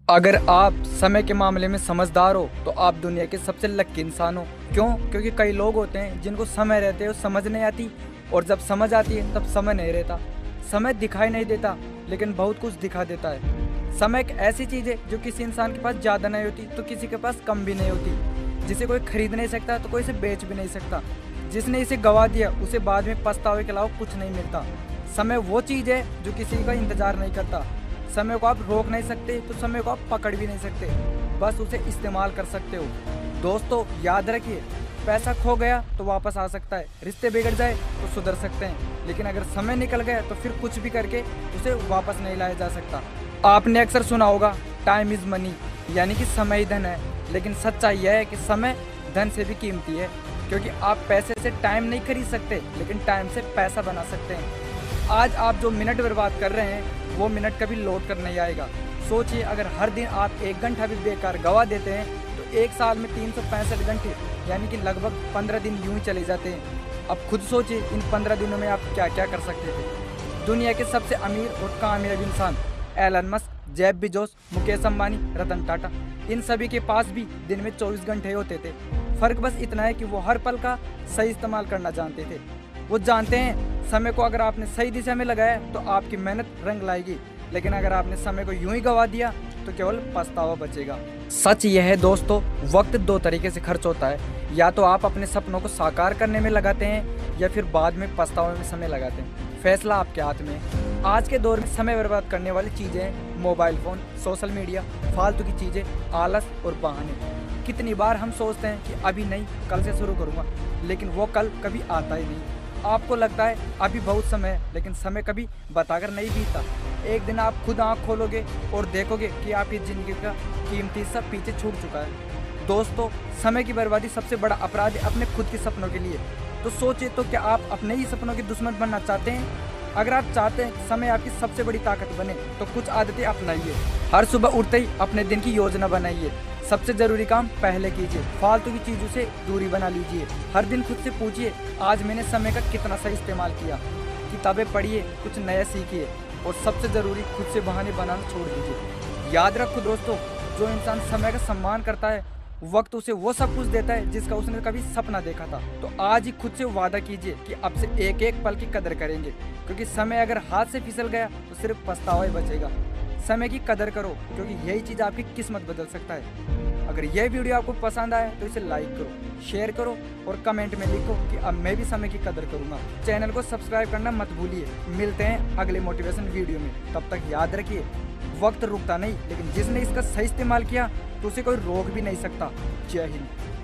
अगर आप समय के मामले में समझदार हो तो आप दुनिया के सबसे लकी इंसान हो। क्यों? क्योंकि कई लोग होते हैं जिनको समय रहते हो समझ नहीं आती, और जब समझ आती है तब समय नहीं रहता। समय दिखाई नहीं देता लेकिन बहुत कुछ दिखा देता है। समय एक ऐसी चीज़ है जो किसी इंसान के पास ज़्यादा नहीं होती तो किसी के पास कम भी नहीं होती। जिसे कोई खरीद नहीं सकता तो कोई इसे बेच भी नहीं सकता। जिसने इसे गंवा दिया उसे बाद में पछतावे के अलावा कुछ नहीं मिलता। समय वो चीज़ है जो किसी का इंतज़ार नहीं करता। समय को आप रोक नहीं सकते तो समय को आप पकड़ भी नहीं सकते, बस उसे इस्तेमाल कर सकते हो। दोस्तों याद रखिए, पैसा खो गया तो वापस आ सकता है, रिश्ते बिगड़ जाए तो सुधर सकते हैं, लेकिन अगर समय निकल गया तो फिर कुछ भी करके उसे वापस नहीं लाया जा सकता। आपने अक्सर सुना होगा टाइम इज़ मनी, यानी कि समय ही धन है। लेकिन सच्चाई यह है कि समय धन से भी कीमती है, क्योंकि आप पैसे से टाइम नहीं खरीद सकते लेकिन टाइम से पैसा बना सकते हैं। आज आप जो मिनट बर्बाद कर रहे हैं वो मिनट कभी लौट कर नहीं आएगा। सोचिए, अगर हर दिन आप 1 घंटा भी बेकार गवा देते हैं तो एक साल में 365 घंटे यानी कि लगभग 15 दिन यूं ही चले जाते हैं। अब खुद सोचिए इन 15 दिनों में आप क्या क्या कर सकते थे। दुनिया के सबसे अमीर और कामयाब इंसान Elon Musk, Jeff Bezos, Mukesh Ambani, Ratan Tata, इन सभी के पास भी दिन में 24 घंटे होते थे। फ़र्क बस इतना है कि वो हर पल का सही इस्तेमाल करना जानते थे। वो जानते हैं समय को अगर आपने सही दिशा में लगाया तो आपकी मेहनत रंग लाएगी, लेकिन अगर आपने समय को यूं ही गवा दिया तो केवल पछतावा बचेगा। सच यह है दोस्तों, वक्त 2 तरीके से खर्च होता है। या तो आप अपने सपनों को साकार करने में लगाते हैं या फिर बाद में पछतावे में समय लगाते हैं। फैसला आपके हाथ में है। आज के दौर में समय बर्बाद करने वाली चीज़ें हैं मोबाइल फ़ोन, सोशल मीडिया, फालतू की चीज़ें, आलस और बहाने। कितनी बार हम सोचते हैं कि अभी नहीं, कल से शुरू करूँगा, लेकिन वो कल कभी आता ही नहीं। आपको लगता है अभी बहुत समय है, लेकिन समय कभी बताकर नहीं बीतता। एक दिन आप खुद आँख खोलोगे और देखोगे कि आपकी ज़िंदगी का कीमती हिस्सा पीछे छूट चुका है। दोस्तों, समय की बर्बादी सबसे बड़ा अपराध है अपने खुद के सपनों के लिए। तो सोचिए, तो क्या आप अपने ही सपनों के दुश्मन बनना चाहते हैं? अगर आप चाहते हैं कि समय आपकी सबसे बड़ी ताकत बने तो कुछ आदतें अपनाइए। हर सुबह उठते ही अपने दिन की योजना बनाइए। सबसे ज़रूरी काम पहले कीजिए। फालतू की चीज़ों से दूरी बना लीजिए। हर दिन खुद से पूछिए, आज मैंने समय का कितना सही इस्तेमाल किया। किताबें पढ़िए, कुछ नया सीखिए, और सबसे ज़रूरी खुद से बहाने बनाना छोड़ दीजिए। याद रखो दोस्तों, जो इंसान समय का सम्मान करता है वक्त उसे वो सब कुछ देता है जिसका उसने कभी सपना देखा था। तो आज ही खुद से वादा कीजिए कि अब से एक एक पल की कदर करेंगे, क्योंकि समय अगर हाथ से फिसल गया तो सिर्फ पछतावा ही बचेगा। समय की कदर करो, क्योंकि यही चीज़ आपकी किस्मत बदल सकता है। अगर यह वीडियो आपको पसंद आए तो इसे लाइक करो, शेयर करो और कमेंट में लिखो कि अब मैं भी समय की कदर करूँगा। चैनल को सब्सक्राइब करना मत भूलिए। मिलते हैं अगले मोटिवेशन वीडियो में। तब तक याद रखिए, वक्त रुकता नहीं, लेकिन जिसने इसका सही इस्तेमाल किया तो उसे कोई रोक भी नहीं सकता। जय हिंद।